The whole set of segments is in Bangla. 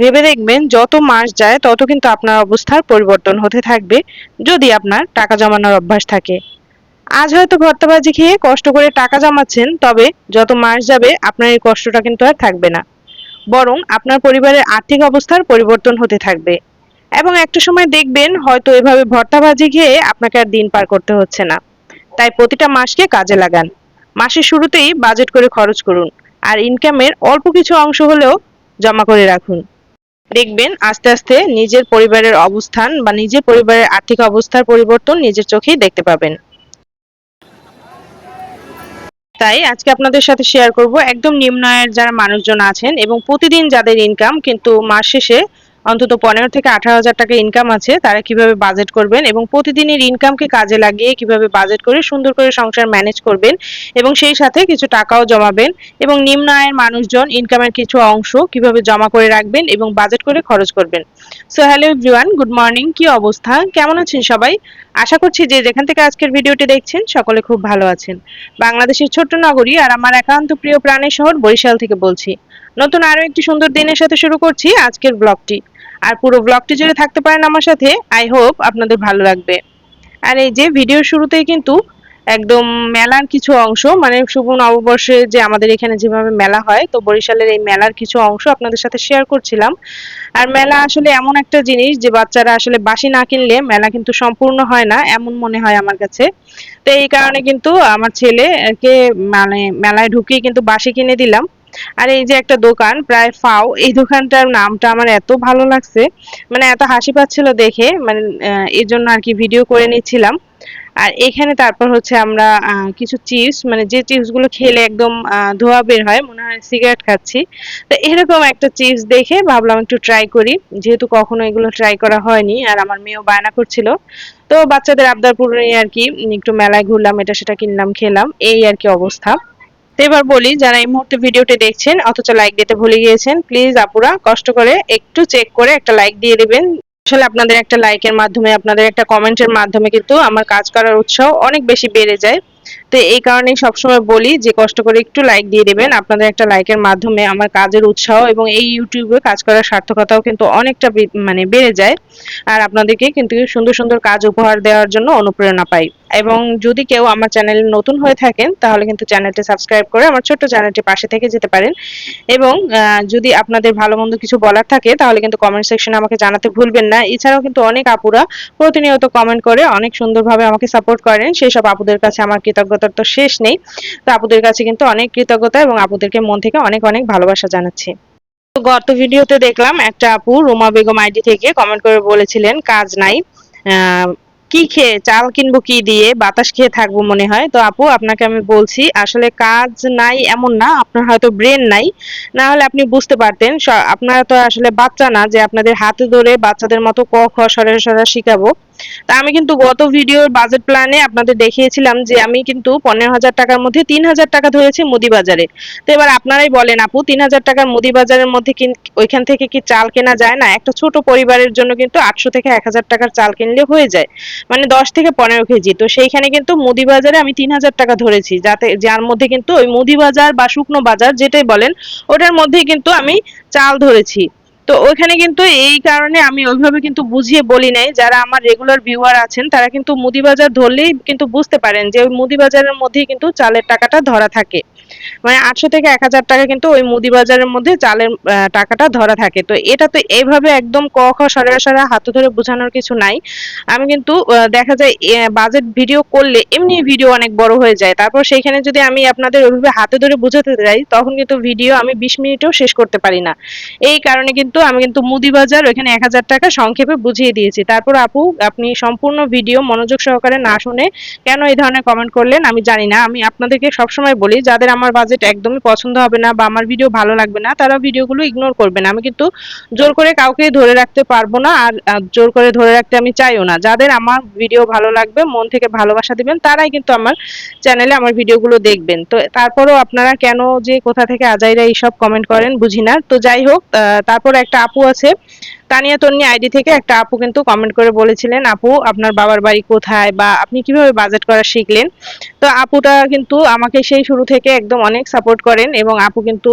ভেবে দেখবেন যত মাস যায় তত কিন্তু আপনার অবস্থার পরিবর্তন হতে থাকবে যদি আপনার টাকা জমানোর অভ্যাস থাকে। আজ হয়তো ভর্তাবাজি খেয়ে কষ্ট করে টাকা জমাচ্ছেন, তবে যত মাস যাবে আপনার এই কষ্টটা কিন্তু আর থাকবে না, বরং আপনার পরিবারের আর্থিক অবস্থার পরিবর্তন হতে থাকবে। এবং একটা সময় দেখবেন হয়তো এভাবে ভর্তাবাজি খেয়ে আপনাকে আর দিন পার করতে হচ্ছে না। তাই প্রতিটা মাসকে কাজে লাগান। মাসের শুরুতেই বাজেট করে খরচ করুন, আর ইনকামের অল্প কিছু অংশ হলেও জমা করে রাখুন। দেখবেন আস্তে আস্তে নিজের পরিবারের অবস্থান বা নিজের পরিবারের আর্থিক অবস্থার পরিবর্তন নিজের চোখেই দেখতে পাবেন। তাই আজকে আপনাদের সাথে শেয়ার করব একদম নিম্ন আয়ের যারা মানুষজন আছেন এবং প্রতিদিন যাদের ইনকাম কিন্তু মাস শেষে অন্তত 15 থেকে 18 হাজার টাকা ইনকাম আছে, তারা কিভাবে বাজেট করবেন এবং প্রতিদিনের ইনকামকে কাজে লাগিয়ে কিভাবে বাজেট করে সুন্দর করে সংসার ম্যানেজ করবেন এবং সেই সাথে কিছু টাকাও জমাবেন। এবং নিম্ন আয়ের মানুষজন ইনকামের কিছু অংশ কিভাবে জমা করে রাখবেন এবং বাজেট করে খরচ করবেন। So hello everyone, good morning. কি অবস্থা, কেমন আছেন সবাই? আশা করছি যে যেখান থেকে আজকের ভিডিওটি দেখছেন সকলে খুব ভালো আছেন। বাংলাদেশের ছোট্ট নগরী আর আমার একান্ত প্রিয় প্রাণের শহর বরিশাল থেকে বলছি। নতুন আরো একটি সুন্দর দিনের সাথে শুরু করছি আজকের ব্লগটি। আর পুরো ব্লগটি জুড়ে থাকতে পারেন আমার সাথে, আই হোপ আপনাদের ভালো লাগবে। আর এই যে ভিডিওর শুরুতেই কিন্তু একদম মেলার কিছু অংশ, মানে শুভ নববর্ষে যে আমাদের এখানে যেভাবে মেলা হয়, তো বরিশালের এই মেলার কিছু অংশ আপনাদের সাথে শেয়ার করছিলাম। আর মেলা আসলে এমন একটা জিনিস যে বাচ্চারা আসলে বাঁশি না কিনলে মেলা কিন্তু সম্পূর্ণ হয় না, এমন মনে হয় আমার কাছে। তো এই কারণে কিন্তু আমার ছেলেকে মানে মেলায় ঢুকিয়ে কিন্তু বাঁশি কিনে দিলাম। আর এই যে একটা দোকান প্রায় ফাও, এই দোকানটার নামটা আমার এত ভালো লাগছে, মানে এত হাসি পাচ্ছিল দেখে, মানে এই জন্য আর কি ভিডিও করে নিচ্ছিলাম। আর এখানে তারপর হচ্ছে আমরা কিছু চিপস, মানে যে চিপস গুলো খেলে একদম ধোঁয়া বের হয় মনে হয় সিগারেট খাচ্ছি, তো এরকম একটা চিপস দেখে ভাবলাম একটু ট্রাই করি, যেহেতু কখনো এগুলো ট্রাই করা হয়নি আর আমার মেয়েও বায়না করছিল। তো বাচ্চাদের আবদার পূরণে আর কি একটু মেলায় ঘুরলাম, এটা সেটা কিনলাম, খেলাম, এই আর কি অবস্থা। তো এবার বলি, যারা এই মুহূর্তে ভিডিওটি দেখছেন অথচ লাইক দিতে ভুলে গিয়েছেন, প্লিজ আপুরা কষ্ট করে একটু চেক করে একটা লাইক দিয়ে দিবেন। আসলে আপনাদের একটা লাইকের মাধ্যমে, আপনাদের একটা কমেন্টের মাধ্যমে কিন্তু আমার কাজ করার উৎসাহ অনেক বেশি বেড়ে যায়। তো এই কারণেই সবসময় বলি যে কষ্ট করে একটু লাইক দিয়ে দিবেন। আপনাদের একটা লাইকের মাধ্যমে আমার কাজের উৎসাহ এবং এই ইউটিউবে কাজ করার সার্থকতাও কিন্তু অনেকটা মানে বেড়ে যায়। আর আপনাদেরকে কিন্তু সুন্দর সুন্দর কাজ উপহার দেওয়ার জন্য অনুপ্রেরণা পাই। এবং যদি কেউ আমার চ্যানেলে নতুন হয়ে থাকেন তাহলে কিন্তু চ্যানেলটি সাবস্ক্রাইব করে আমার ছোট্ট চ্যানেলটি পাশে থেকে যেতে পারেন। এবং যদি আপনাদের ভালো মন্দ কিছু বলার থাকে তাহলে কিন্তু কমেন্ট সেকশনে আমাকে জানাতে ভুলবেন না। এছাড়াও কিন্তু অনেক আপুরা প্রতিনিয়ত কমেন্ট করে অনেক সুন্দরভাবে আমাকে সাপোর্ট করেন, সেই সব আপুদের কাছে আমার কৃতজ্ঞতার তো শেষ নেই। তো আপুদের কাছে কিন্তু অনেক কৃতজ্ঞতা এবং আপুদেরকে মন থেকে অনেক অনেক ভালোবাসা জানাচ্ছি। তো গত ভিডিওতে দেখলাম একটা আপু রুমা বেগম আইডি থেকে কমেন্ট করে বলেছিলেন কাজ নাই, আহ, কি খেয়ে চাল কিনবো কি দিয়ে, বাতাস খেয়ে থাকবো মনে হয়। তো আপু আপনাকে আমি বলছি আসলে কাজ নাই এমন না, আপনার হয়তো ব্রেন নাই, না হলে আপনি বুঝতে পারতেন। আপনারা তো আসলে বাচ্চা না যে আপনাদের হাতে ধরে বাচ্চাদের মতো ক খ সরে সরা শিখাবো। তা আমি কিন্তু গত ভিডিওর বাজেট প্ল্যানে আপনাদের দেখিয়েছিলাম যে আমি কিন্তু 15,000 টাকার মধ্যে 3,000 টাকা ধরেছি মুদি বাজারে। তো এবার আপনারাই বলেন আপু, 3,000 টাকার মুদি বাজারের মধ্যে ওইখান থেকে কি চাল কেনা যায় না? একটা ছোট পরিবারের জন্য কিন্তু 800 থেকে 1,000 টাকার চাল কিনলে হয়ে যায়, মানে 10 থেকে 15 কেজি। তো সেইখানে কিন্তু মুদি বাজারে আমি 3,000 টাকা ধরেছি, যাতে যার মধ্যে কিন্তু ওই মুদি বাজার বা শুকনো বাজার যেটাই বলেন ওটার মধ্যেই কিন্তু আমি চাল ধরেছি। তো ওইখানে কিন্তু এই কারণে আমি ওইভাবে কিন্তু বুঝিয়ে বলি নাই। যারা আমার রেগুলার ভিউয়ার আছেন তারা কিন্তু মুদি বাজার ধরলেই কিন্তু বুঝতে পারেন যে ওই মুদি বাজারের মধ্যেই কিন্তু চালের টাকাটা ধরা থাকে, মানে 800 থেকে 1,000 টাকা কিন্তু ওই মুদি বাজারের মধ্যে চালের টাকাটা ধরা থাকে। তো এটা তো এইভাবে একদম ক খ সরা হাতে ধরে বোঝানোর কিছু নাই। আমি কিন্তু দেখা যায় বাজেট ভিডিও করলে এমনি ভিডিও অনেক বড় হয়ে যায়, তারপর সেইখানে যদি আমি আপনাদের ওইভাবে হাতে ধরে বোঝাতে যাই তখন কিন্তু ভিডিও আমি 20 মিনিটেও শেষ করতে পারি না। এই কারণে কিন্তু আমি কিন্তু মুদি বাজার ওইখানে 1,000 টাকা সংক্ষেপে বুঝিয়ে দিয়েছি। তারপর আপু আপনি সম্পূর্ণ ভিডিও মনোযোগ সহকারে না শুনে কেন এই ধরনের কমেন্ট করলেন আমি জানি না। আমি আপনাদেরকে সবসময় বলি যাদের আমার বাজেট একদমই পছন্দ হবে না বা আমার ভিডিও ভালো লাগবে না তারা ভিডিওগুলো ইগনোর করবেন। আমি কিন্তু জোর করে কাউকে ধরে রাখতে পারবো না, আর জোর করে ধরে রাখতে আমি চাইও না। যাদের আমার ভিডিও ভালো লাগবে, মন থেকে ভালোবাসা দিবেন, তারাই কিন্তু আমার চ্যানেলে আমার ভিডিওগুলো দেখবেন। তো তারপরেও আপনারা কেন যে কোথা থেকে আজাইরা এইসব কমেন্ট করেন বুঝি না। তো যাই হোক, তারপর একটা আপু আছে তানিয়া তন্নি আইডি থেকে একটা আপু কিন্তু কমেন্ট করে বলেছিলেন, আপু আপনার বাবার বাড়ি কোথায় বা আপনি কিভাবে বাজেট করা শিখলেন। তো আপুটা কিন্তু আমাকে সেই শুরু থেকে একদম অনেক সাপোর্ট করেন এবং আপু কিন্তু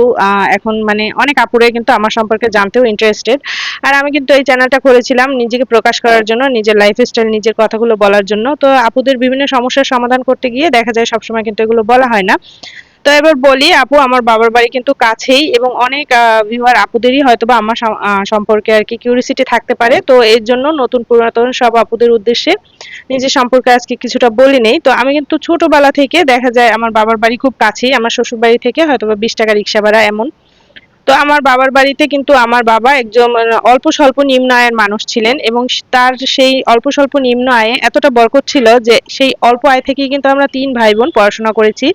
এখন মানে অনেক আপুরাই কিন্তু আমার সম্পর্কে জানতেও ইন্টারেস্টেড। আর আমি কিন্তু এই চ্যানেলটা করেছিলাম নিজেকে প্রকাশ করার জন্য, নিজের লাইফস্টাইল নিজের কথাগুলো বলার জন্য। তো আপুদের বিভিন্ন সমস্যার সমাধান করতে গিয়ে দেখা যায় সবসময় কিন্তু এগুলো বলা হয় না। তো এবার বলি, আপু আমার বাবার বাড়ি কিন্তু কাছেই এবং অনেক ভিউয়ার আপুদেরই হয়তোবা আমার সম্পর্কে আর কি কিউরিসিটি থাকতে পারে। তো এর জন্য নতুন পুরাতন সব আপুদের উদ্দেশ্যে নিজের সম্পর্কে আজকে কিছুটা বলে নেই। তো আমি কিন্তু ছোটবেলা থেকে দেখা যায় আমার বাবার বাড়ি খুব কাছেই, আমার শ্বশুর বাড়ি থেকে হয়তোবা 20 টাকা রিক্সা ভাড়া এমন। তো আমার বাবার বাড়িতে কিন্তু আমার বাবা একজন অল্প স্বল্প নিম্ন আয়ের মানুষ ছিলেন এবং তার সেই অল্প স্বল্প নিম্ন আয়ে এতটা বরকত ছিল যে সেই অল্প আয় থেকেই কিন্তু আমরা 3 ভাই বোন পড়াশোনা করেছি।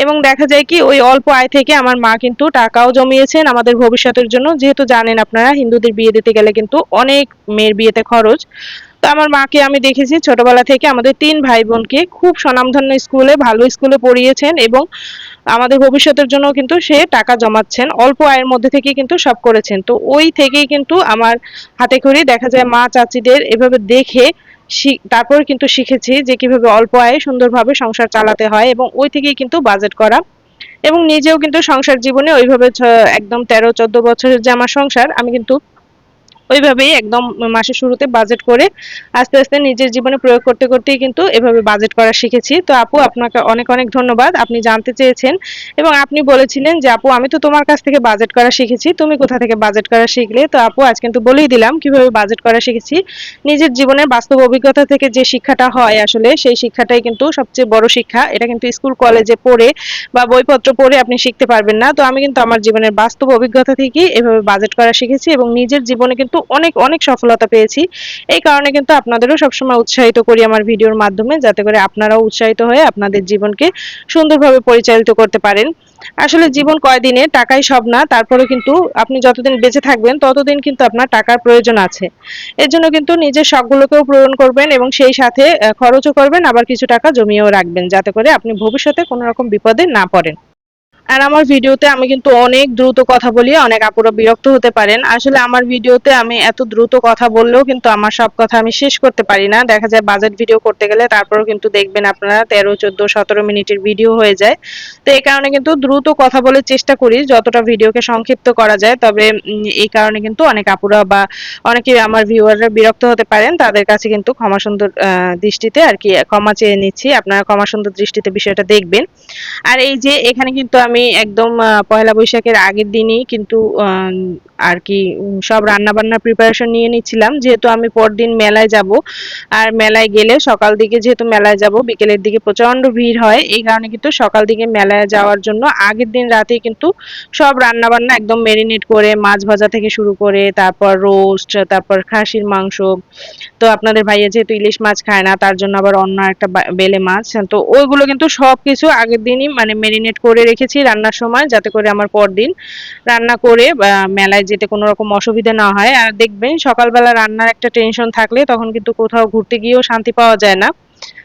এবং দেখা যায় কি ওই অল্প আয় থেকে আমার মা কিন্তু টাকাও জমিয়েছেন আমাদের ভবিষ্যতের জন্য। যেহেতু জানেন আপনারা হিন্দুদের বিয়ে দিতে গেলে কিন্তু অনেক মেয়ের বিয়েতে খরচ। তো আমার মাকে আমি দেখেছি ছোটবেলা থেকে আমাদের 3 ভাই বোনকে খুব স্বনামধন্য স্কুলে ভালো স্কুলে পড়িয়েছেন এবং আমাদের ভবিষ্যতের জন্য কিন্তু সে টাকা জমাচ্ছেন। অল্প আয়ের মধ্যে থেকেই কিন্তু সব করেছেন। তো ওই থেকেই কিন্তু আমার হাতেখড়ি দেখা যায় মা চাচিদের এভাবে দেখে তারপর কিন্তু শিখেছি যে কিভাবে অল্প আয়ে সুন্দরভাবে সংসার চালাতে হয় এবং ওই থেকেই কিন্তু বাজেট করা। এবং নিজেও কিন্তু সংসার জীবনে ওইভাবে একদম 13-14 বছরের যে আমার সংসার আমি কিন্তু ওইভাবেই একদম মাসের শুরুতে বাজেট করে আস্তে আস্তে নিজের জীবনে প্রয়োগ করতে করতেই কিন্তু এভাবে বাজেট করা শিখেছি। তো আপু আপনাকে অনেক অনেক ধন্যবাদ, আপনি জানতে চেয়েছেন এবং আপনি বলেছিলেন যে আপু আমি তো তোমার কাছ থেকে বাজেট করা শিখেছি, তুমি কোথা থেকে বাজেট করা শিখলে। তো আপু আজ কিন্তু বলেই দিলাম কিভাবে বাজেট করা শিখেছি। নিজের জীবনের বাস্তব অভিজ্ঞতা থেকে যে শিক্ষাটা হয় আসলে সেই শিক্ষাটাই কিন্তু সবচেয়ে বড় শিক্ষা। এটা কিন্তু স্কুল কলেজে পড়ে বা বইপত্র পড়ে আপনি শিখতে পারবেন না। তো আমি কিন্তু আমার জীবনের বাস্তব অভিজ্ঞতা থেকেই এভাবে বাজেট করা শিখেছি এবং নিজের জীবনে কিন্তু অনেক অনেক সফলতা পেয়েছি। এই কারণে কিন্তু আপনাদেরও সবসময় উৎসাহিত করি আমার ভিডিওর মাধ্যমে, যাতে করে আপনারাও উৎসাহিত হয়ে আপনাদের জীবনকে সুন্দরভাবে পরিচালিত করতে পারেন। আসলে জীবন কয়দিনের, টাকাই সব না। তারপরেও কিন্তু আপনি যতদিন বেঁচে থাকবেন ততদিন কিন্তু আপনার টাকার প্রয়োজন আছে। এর জন্য কিন্তু নিজের শখগুলোকেও পূরণ করবেন এবং সেই সাথে খরচও করবেন, আবার কিছু টাকা জমিয়েও রাখবেন যাতে করে আপনি ভবিষ্যতে কোনো রকম বিপদে না পড়েন। আর আমার ভিডিওতে আমি কিন্তু অনেক দ্রুত কথা বলি, অনেক আপুরা বিরক্ত হতে পারেন। আসলে আমার ভিডিওতে আমি এত দ্রুত কথা বললেও কিন্তু আমার সব কথা আমি শেষ করতে পারি না। দেখা যায় বাজেট ভিডিও করতে গেলে তারপরেও কিন্তু দেখবেন আপনারা 13, 14, 17 মিনিটের ভিডিও হয়ে যায়। তো এই কারণে কিন্তু দ্রুত কথা বলার চেষ্টা করি যতটা ভিডিওকে সংক্ষিপ্ত করা যায়। তবে এই কারণে কিন্তু অনেক আপুরা বা অনেকে আমার ভিউয়াররা বিরক্ত হতে পারেন। তাদের কাছে কিন্তু ক্ষমা সুন্দর দৃষ্টিতে আর কি ক্ষমা চেয়ে নিচ্ছি। আপনারা ক্ষমা সুন্দর দৃষ্টিতে বিষয়টা দেখবেন। আর এই যে এখানে কিন্তু আমি একদম পহেলা বৈশাখের আগের দিনই কিন্তু আর কি সব রান্না-বান্নার প্রিপারেশন নিয়ে নিচ্ছিলাম। যেহেতু আমি পরদিন মেলায় যাব। আর মেলায় গেলে সকাল দিকে যেহেতু মেলায় যাব, বিকেলের দিকে প্রচন্ড ভিড় হয়। এই কারণে কিন্তু সকাল দিকে মেলায় যাওয়ার জন্য আগের দিন রাতেই কিন্তু সব রান্না-বান্না একদম মেরিনেট করে মাছ ভাজা থেকে শুরু করে তারপর রোস্ট, তারপর খাসির মাংস। তো আপনাদের ভাইয়া যেহেতু ইলিশ মাছ খায় না তার জন্য আবার অন্য একটা বেলে মাছ। তো ওইগুলো কিন্তু সবকিছু আগের দিনই মানে মেরিনেট করে রেখেছি রান্নার সময়, যাতে করে আমার পরদিন রান্না করে মেলায় যেতে কোনো রকম অসুবিধা না হয়। আর দেখবেন সকালবেলা রান্নার একটা টেনশন থাকলে তখন কিন্তু কোথাও ঘুরতে গিয়েও শান্তি পাওয়া যায় না।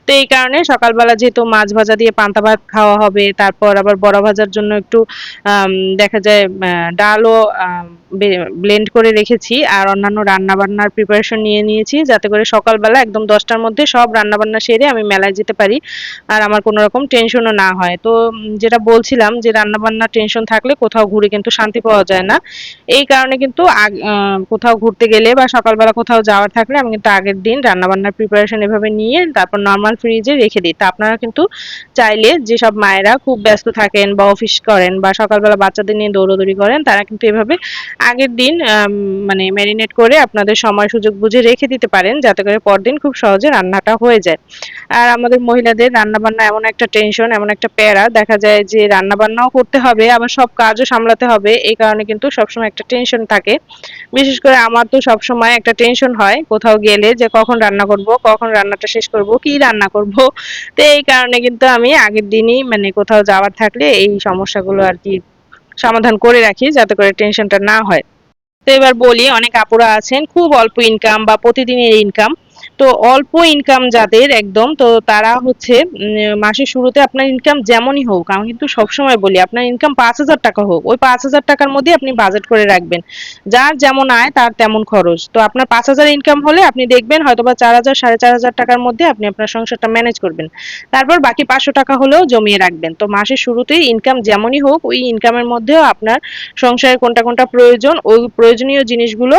তো এই কারণে সকালবেলা যেহেতু মাছ ভাজা দিয়ে পান্তা ভাত খাওয়া হবে, তারপর আবার বড়া ভাজার জন্য একটু আম দেখা যায় ডালও ব্লেন্ড করে রেখেছি। আর অন্যান্য রান্না-বান্নার প্রিপারেশন নিয়ে নিয়েছি যাতে করে সকালবেলা একদম 10 টার মধ্যে সব রান্না-বান্না সেরে আমি মেলায় যেতে পারি। আর আমার কোনো রকম টেনশনও না হয়। তো যেটা বলছিলাম যে রান্না-বান্নার টেনশন থাকলে কোথাও ঘুরে কিন্তু শান্তি পাওয়া যায় না। এই কারণে কিন্তু কোথাও ঘুরতে গেলে বা সকালবেলা কোথাও যাওয়ার থাকলে আমি কিন্তু আগের দিন রান্নাবান্নার প্রিপারেশন এভাবে নিয়ে তারপর নরমাল ফ্রিজে রেখে দিই। তা আপনারা কিন্তু চাইলে যেসব মায়েরা খুব ব্যস্ত থাকেন বা অফিস করেন বা সকালবেলা বাচ্চাদের নিয়ে দৌড়াদৌড়ি করেন তারা কিন্তু এভাবে আগের দিন মানে ম্যারিনেট করে আপনাদের সময় সুযোগ বুঝে রেখে দিতে পারেন যাতে করে পরদিন খুব সহজে রান্নাটা হয়ে যায়। আর আমাদের মহিলাদের রান্নাবান্না এমন একটা টেনশন, এমন একটা প্যারা, দেখা যায় যে রান্নাবান্নাও করতে হবে আবার সব কাজও সামলাতে হবে। এই কারণে কিন্তু সবসময় একটা টেনশন থাকে। বিশেষ করে আমার তো সবসময় একটা টেনশন হয় কোথাও গেলে যে কখন রান্না করব, কখন রান্নাটা শেষ করব, কি রান্না করব। তো এই কারণে কিন্তু আমি আগের দিনই মানে কোথাও যাওয়ার থাকলে এই সমস্যাগুলো আর কি সমাধান করে রাখি যাতে করে টেনশনটা না হয়। তো এবার বলি, অনেক আপুরা আছেন খুব অল্প ইনকাম বা প্রতিদিনের ইনকাম, তো অল্প ইনকাম যাদের একদম, তো তারা হচ্ছে মাসের শুরুতে আপনার ইনকাম যেমনই হোক, আমি কিন্তু সবসময় বলি আপনার ইনকাম 5,000 টাকা হোক, ওই 5,000 টাকার মধ্যে আপনি বাজেট করে রাখবেন। যার যেমন আয় তার তেমন খরচ। তো আপনার 5,000 ইনকাম হলে আপনি দেখবেন হয়তোবা 4,000 4,500 টাকার মধ্যে আপনি আপনার সংসারটা ম্যানেজ করবেন। তারপর বাকি 500 টাকা হলেও জমিয়ে রাখবেন। তো মাসের শুরুতেই ইনকাম যেমনই হোক, ওই ইনকামের মধ্যেও আপনার সংসারে কোনটা কোনটা প্রয়োজন, ওই প্রয়োজনীয় জিনিসগুলো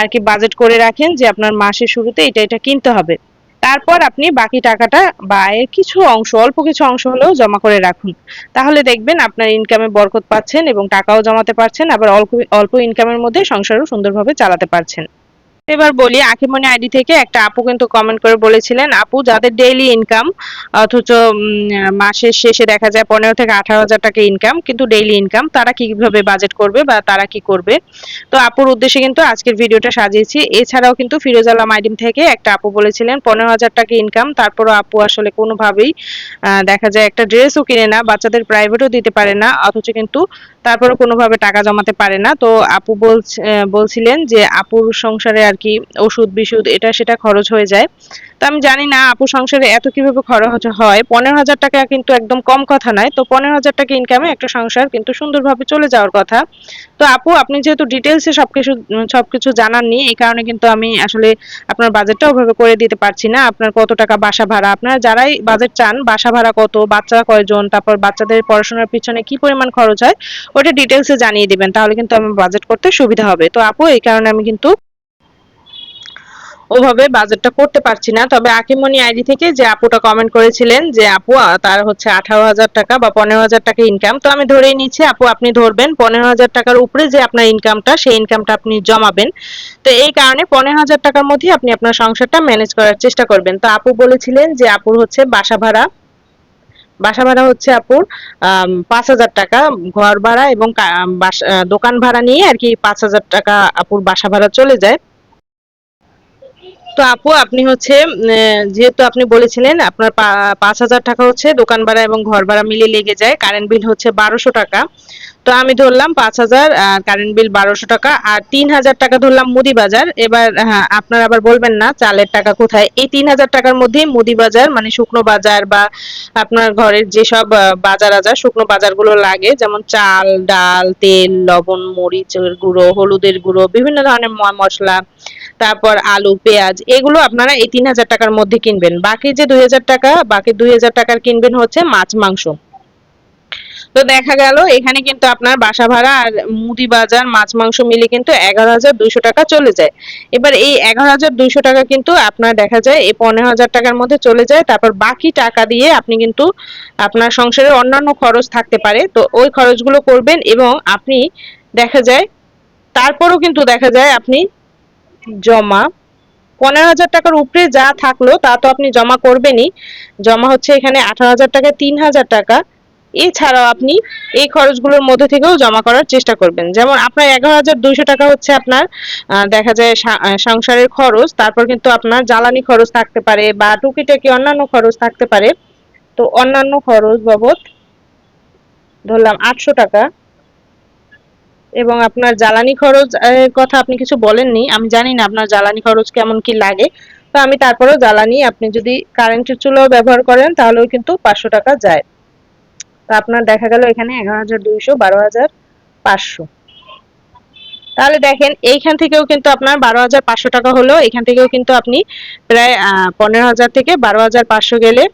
আর কি বাজেট করে রাখেন যে আপনার মাসের শুরুতে এটা এটা কিনতে হবে। তারপর আপনি বাকি টাকাটা বা আয়ের কিছু অংশ, অল্প কিছু অংশ হলেও জমা করে রাখুন। তাহলে দেখবেন আপনার ইনকামে বরকত পাচ্ছেন এবং টাকাও জমাতে পারছেন, আবার অল্প অল্প ইনকামের মধ্যে সংসারও সুন্দরভাবে চালাতে পারছেন। এবার বলি, আঁখিমণি আইডি থেকে একটা আপু কিন্তু কমেন্ট করে বলেছিলেন, আপু যাদের ডেইলি ইনকাম অথচ মাসের শেষে দেখা যায় 15 থেকে 18 হাজার টাকা ইনকাম, কিন্তু ডেইলি ইনকাম, তারা কিভাবে বাজেট করবে বা তারা কি করবে। তো আপুর উদ্দেশ্যে কিন্তু আজকের ভিডিওটা সাজিয়েছি। এছাড়াও কিন্তু ফিরোজ আলম আইডিম থেকে একটা আপু বলেছিলেন 15,000 টাকা ইনকাম, তারপরও আপু আসলে কোনোভাবেই দেখা যায় একটা ড্রেসও কিনে না, বাচ্চাদের প্রাইভেটও দিতে পারে না, অথচ কিন্তু তারপরে কোনোভাবে টাকা জমাতে পারে না। তো আপু বলছিলেন যে আপুর সংসারে আর কি ওষুধ বিশুধ এটা সেটা খরচ হয়ে যায়। তো আমি জানি না আপু সংসারে এত কিভাবে খরচ হয়। 15,000 টাকা কিন্তু একদম কম কথা নয়। তো 15,000 টাকা ইনকামে একটা সংসার কিন্তু সুন্দরভাবে চলে যাওয়ার কথা। তো আপু আপনি যেহেতু ডিটেলসে সবকিছু জানাননি, এই কারণে কিন্তু আমি আসলে আপনার বাজেটটা ওভাবে করে দিতে পারছি না। আপনার কত টাকা বাসা ভাড়া, আপনারা যারাই বাজেট চান, বাসা ভাড়া কত, বাচ্চা কয়জন, তারপর বাচ্চাদের পড়াশোনার পিছনে কি পরিমাণ খরচ হয়, ওটা ডিটেলসে জানিয়ে দিবেন, তাহলে কিন্তু আমার বাজেট করতে সুবিধা হবে। তো আপু এই কারণে আমি কিন্তু ওভাবে বাজেটটা করতে পারছি না। তবে আকিমনি আইডি থেকে যে আপুটা কমেন্ট করেছিলেন যে আপু তার হচ্ছে 18,000 টাকা বা 15,000 টাকা ইনকাম, তো আমি ধরেই নিচ্ছি আপু আপনি ধরবেন 15,000 টাকার উপরে যে আপনার ইনকামটা, সেই ইনকামটা আপনি জমাবেন। তো এই কারণে 15,000 টাকার মধ্যে আপনি আপনার সংসারটা ম্যানেজ করার চেষ্টা করবেন। তো আপু বলেছিলেন যে আপুর হচ্ছে বাসা ভাড়া হচ্ছে আপুর 5,000 টাকা, ঘর ভাড়া এবং দোকান ভাড়া নিয়ে আর কি 5,000 টাকা আপুর বাসা ভাড়া চলে যায়। তো আপু আপনি হচ্ছে যেহেতু আপনি বলেছিলেন আপনার 5,000 টাকা হচ্ছে দোকান ভাড়া এবং ঘর ভাড়া মিলিয়ে লেগে যায়, কারেন্ট বিল হচ্ছে 1200 টাকা। তো আমি ধরলাম 5,000, কারেন্ট বিল 1200 টাকা, আর 3,000 টাকা ধরলাম মুদি বাজার। এবার হ্যাঁ, আপনার আবার বলবেন না চালের টাকা কোথায়, এই 3,000 টাকার মধ্যেই মুদি বাজার মানে শুকনো বাজার বা আপনার ঘরের যেসব বাজার আজার শুকনো বাজারগুলো লাগে, যেমন চাল ডাল তেল লবণ মরিচের গুঁড়ো হলুদের গুঁড়ো বিভিন্ন ধরনের মশলা, তারপর আলু পেঁয়াজ, এগুলো আপনারা এই 3,000 টাকার মধ্যে কিনবেন। বাকি যে 2,000 টাকা, বাকি 2,000 টাকার কিনবেন হচ্ছে মাছ মাংস। তো দেখা গেল এখানে কিন্তু আপনার বাসা ভাড়া আর মুদি বাজার মাছ মাংস মিলে কিন্তু 11,200 টাকা চলে যায়। এবার এই 11,200 টাকা কিন্তু আপনার দেখা যায় এই 15,000 টাকার মধ্যে চলে যায়। তারপর বাকি টাকা দিয়ে আপনি কিন্তু আপনার সংসারের অন্যান্য খরচ থাকতে পারে, তো ওই খরচগুলো করবেন। এবং আপনি দেখা যায় তারপরও কিন্তু দেখা যায় আপনি জমা 15,000 টাকার উপরে যা থাকলো তা তো আপনি জমা করবেনই। জমা হচ্ছে এখানে 18,000 টাকা, 3,000 টাকা। এছাড়াও আপনি এই খরচগুলোর মধ্যে থেকেও জমা করার চেষ্টা করবেন। যেমন আপনার 11,200 টাকা হচ্ছে আপনার দেখা যায় সংসারের খরচ, তারপর কিন্তু আপনার জ্বালানি খরচ থাকতে পারে বা টুকিটাকি অন্যান্য খরচ থাকতে পারে। তো অন্যান্য খরচ বাবদ ধরলাম 800 টাকা। এবং আপনার জ্বালানি খরচ এর কথা আপনি কিছু বলেননি, আমি জানি না আপনার জ্বালানি খরচ কেমন কি লাগে। তো আমি তারপরেও জ্বালানি, আপনি যদি কারেন্টের চুলাও ব্যবহার করেন তাহলেও কিন্তু 500 টাকা যায়। তো আপনার দেখা গেল এখানে 11,200, 12,500। তাহলে দেখেন এইখান থেকেও কিন্তু আপনার 12,500 টাকা হলো, এখান থেকেও কিন্তু আপনি প্রায় 15,000 থেকে 12,500 গেলে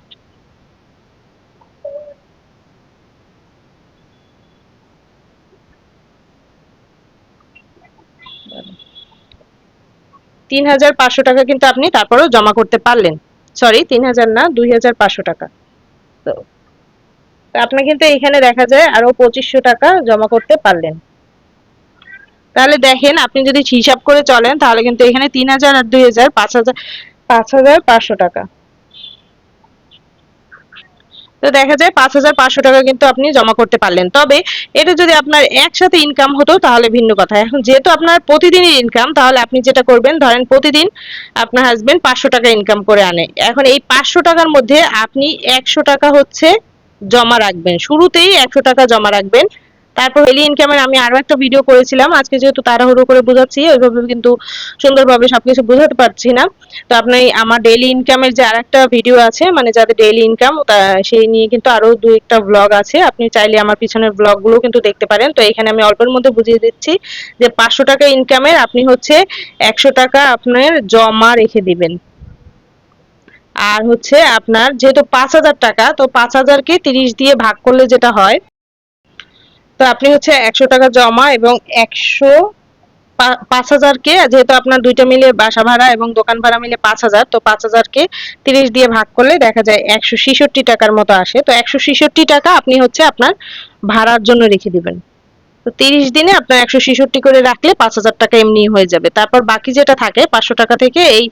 3,500 টাকা কিন্তু আপনি তারপরেও জমা করতে পারলেন। সরি, 3,000 না, 2,500 টাকা। তো আপনি কিন্তু এখানে দেখা যায় আরো 2,500 টাকা জমা করতে পারলেন। তাহলে দেখেন আপনি যদি হিসাব করে চলেন তাহলে কিন্তু এখানে 3,000 আর 2,000, 5,000, 5,500 টাকা। তো দেখা যায় 5,500 টাকা কিন্তু আপনি জমা করতে পারলেন। তবে এটা যদি আপনার একসাথে ইনকাম হতো তাহলে ভিন্ন কথা। এখন যেহেতু আপনার প্রতিদিনের ইনকাম, তাহলে আপনি যেটা করবেন, ধরেন প্রতিদিন আপনার হাজবেন্ড 500 টাকা ইনকাম করে আনে, এখন এই 500 টাকার মধ্যে আপনি 100 টাকা হচ্ছে জমা রাখবেন, শুরুতেই 100 টাকা জমা রাখবেন। তারপর ডেইলি ইনকামের আমি আরো একটা ভিডিও করেছিলাম, আজকে যেহেতু তাড়াহুড়ো করে বোঝাচ্ছি ওইভাবে কিন্তু সুন্দরভাবে সবকিছু বোঝাতে পারছি না। তো আপনি আমার ডেইলি ইনকামের যে আরেকটা ভিডিও আছে, মানে যাদের ডেইলি ইনকাম সেই নিয়ে কিন্তু আরো দুই একটা ব্লগ আছে, আপনি চাইলে আমার পিছনের ব্লগ গুলো কিন্তু দেখতে পারেন। তো এখানে আমি অল্পের মধ্যে বুঝিয়ে দিচ্ছি যে 500 টাকা ইনকামের আপনি হচ্ছে 100 টাকা আপনার জমা রেখে দিবেন। আর হচ্ছে আপনার যেহেতু 5,000 টাকা, তো 5,000-কে 30 দিয়ে ভাগ করলে যেটা হয়, তো আপনি হচ্ছে 100 টাকা জমা এবং 5,000-কে যেহেতু আপনার দুইটা মিলে বাসা ভাড়া এবং দোকান ভাড়া মিলে 5,000, তো 5,000-কে 30 দিয়ে ভাগ করলে দেখা যায় 166 টাকার মতো আসে। তো 166 টাকা আপনি হচ্ছে আপনার ভাড়ার জন্য রেখে দিবেন। তো 30 দিনে আপনার 166 করে রাখলে 5,000 টাকা এমনি হয়ে যাবে। তারপর বাকি যেটা থাকে 500 টাকা থেকে এই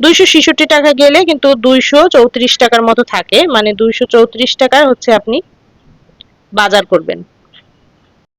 266 টাকা গেলে কিন্তু 234 টাকার মতো থাকে, মানে 234 টাকার হচ্ছে আপনি বাজার করবেন।